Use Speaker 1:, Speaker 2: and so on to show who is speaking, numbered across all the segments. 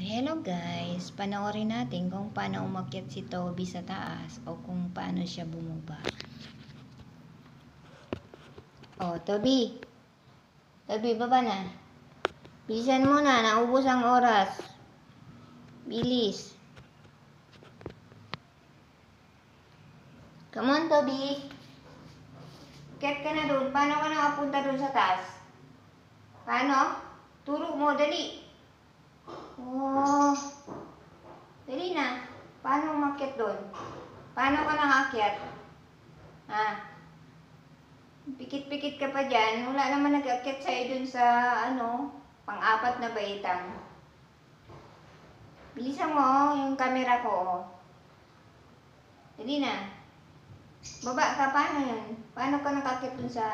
Speaker 1: Hello guys, panoorin natin kung paano umakyat si Toby sa taas o kung paano siya bumaba. Oh, Toby. Toby, baba na. Bilisan mo na, naubos ang oras. Bilis. Come on, Toby. Akyat ka na doon. Paano ka nakapunta doon sa taas? Paano? Turo mo, dali. Oh. Dali na. Paano umakyat doon? Paano ka nakakyat? Ha? Pikit-pikit ka pa dyan. Wala naman nag-akyat sa'yo dun sa, pang-apat na baitang. Bilisan mo yung camera ko. Dali na. Baba ka. Paano yun? Paano ka nakakyat dun sa,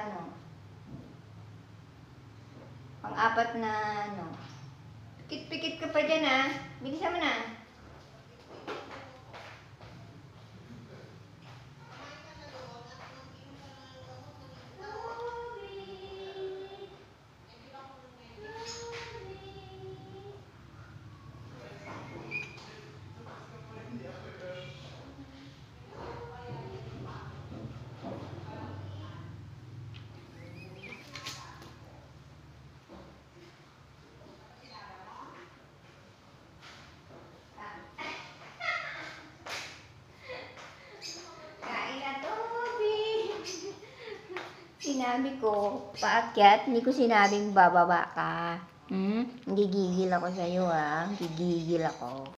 Speaker 1: pang-apat na, Pikit-pikit ka pa dyan, ha? Bilisan mo na. Sinabi ko, paakyat, hindi ko sinabing bababa ka. Gigigil ako sa'yo, ha? Gigigil ako.